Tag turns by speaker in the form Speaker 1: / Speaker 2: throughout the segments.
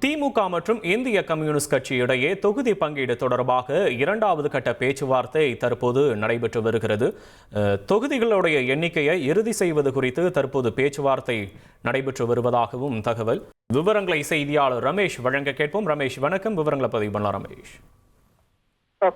Speaker 1: திமுக மற்றும் இந்திய கம்யூனிஸ்ட் கட்சி இடையே தொகுதி பங்கீடு தொடர்பாக இரண்டாவது கட்ட பேச்சுவார்த்தை தற்போது நடைபெற்று வருகிறது. தொகுதிகளுடைய எண்ணிக்கையை இறுதி செய்வது குறித்து தற்போது பேச்சுவார்த்தை நடைபெற்று வருவதாகவும் தகவல். விவரங்களை செய்தியாளர் ரமேஷ் வழங்க கேட்போம். ரமேஷ் வணக்கம், விவரங்களை பதிவு பண்ணலாம். ரமேஷ்,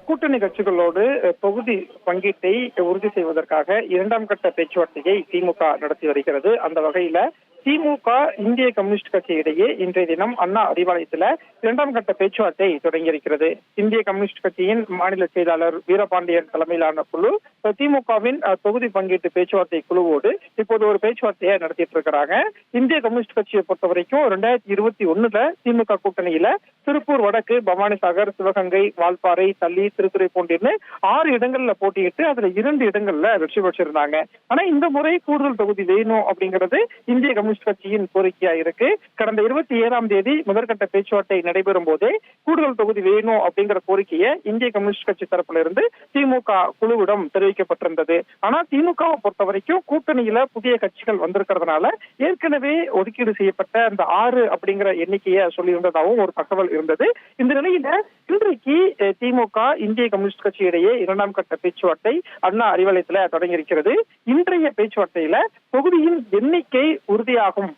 Speaker 2: கூட்டணி கட்சிகளோடு தொகுதி பங்கீட்டை உறுதி செய்வதற்காக இரண்டாம் கட்ட பேச்சுவார்த்தையை திமுக நடத்தி வருகிறது. அந்த வகையில திமுக இந்திய கம்யூனிஸ்ட் கட்சி இடையே இன்றைய தினம் அண்ணா அறிவாலயத்தில் இரண்டாம் கட்ட பேச்சுவார்த்தை தொடங்கியிருக்கிறது. இந்திய கம்யூனிஸ்ட் கட்சியின் மாநில செயலாளர் வீரபாண்டியன் தலைமையிலான குழு திமுகவின் தொகுதி பங்கீட்டு பேச்சுவார்த்தை குழுவோடு இப்போது ஒரு பேச்சுவார்த்தையை நடத்திட்டு இருக்கிறாங்க. இந்திய கம்யூனிஸ்ட் கட்சியை பொறுத்த வரைக்கும் 2021 திமுக கூட்டணியில திருப்பூர் வடக்கு, பவானிசாகர், சிவகங்கை, வால்பாறை, தள்ளி, திருத்துறைப்பூண்டின்னு 6 இடங்கள்ல போட்டியிட்டு அதுல 2 இடங்கள்ல வெற்றி பெற்றிருந்தாங்க. ஆனா இந்த முறை கூடுதல் தொகுதி வேணும் அப்படிங்கிறது இந்திய கம்யூனிஸ்ட் கட்சியின் கோரிக்கையா இருக்கு. கடந்த 27ஆம் தேதி முதற்கட்ட பேச்சுவார்த்தை நடைபெறும் போதே கூடுதல் தொகுதி வேணும் அப்படிங்கிற கோரிக்கையை இந்திய கம்யூனிஸ்ட் கட்சி தரப்புல இருந்து திமுக குழுவிடம் தெரிவிக்கப்பட்டிருந்தது. ஆனா திமுகவை பொறுத்த வரைக்கும் கூட்டணியில புதிய கட்சிகள் வந்திருக்கிறதுனால ஏற்கனவே ஒதுக்கீடு செய்யப்பட்ட அந்த 6 அப்படிங்கிற எண்ணிக்கையை சொல்லியிருந்ததாகவும் ஒரு தகவல் இருந்தது. இந்த நிலையில இன்றைக்கு திமுக இந்திய கம்யூனிஸ்ட் கட்சி இடையே இரண்டாம் கட்ட பேச்சுவார்த்தை அண்ணா அறிவாலயத்துல தொடங்கியிருக்கிறது. இன்றைய பேச்சுவார்த்தையில தொகுதியின் எண்ணிக்கை உறுதியாகும்,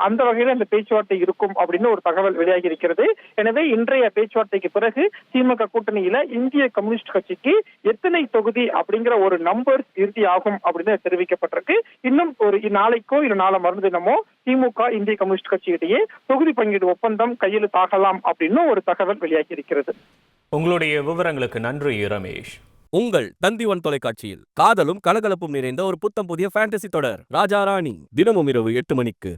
Speaker 2: அந்த வகையில இந்த பேச்சுவார்த்தை இருக்கும் அப்படின்னு ஒரு தகவல் வெளியாகி இருக்கிறது. எனவே இன்றைய பேச்சுவார்த்தைக்கு பிறகு திமுக கூட்டணியில இந்திய கம்யூனிஸ்ட் கட்சிக்கு எத்தனை தொகுதி அப்படிங்கிற ஒரு நம்பர் இறுதியாகும் அப்படின்னு தெரிவிக்கப்பட்டிருக்கு. இன்னும் ஒரு நாளைக்கோ இல்ல நாளை மறுதினமோ திமுக இந்திய கம்யூனிஸ்ட் கட்சி இடையே தொகுதி பங்கீடு ஒப்பந்தம் கையெழுத்தாகலாம் அப்படின்னு ஒரு தகவல் வெளியாகி இருக்கிறது.
Speaker 1: உங்களுடைய விவரங்களுக்கு நன்றி ரமேஷ்.
Speaker 3: உங்கள் தந்திவன் தொலைக்காட்சியில் காதலும் கலகலப்பும் நிறைந்த ஒரு புத்தம் புதிய ஃபேண்டசி தொடர் ராஜா ராணி தினமும் இரவு 8 மணிக்கு.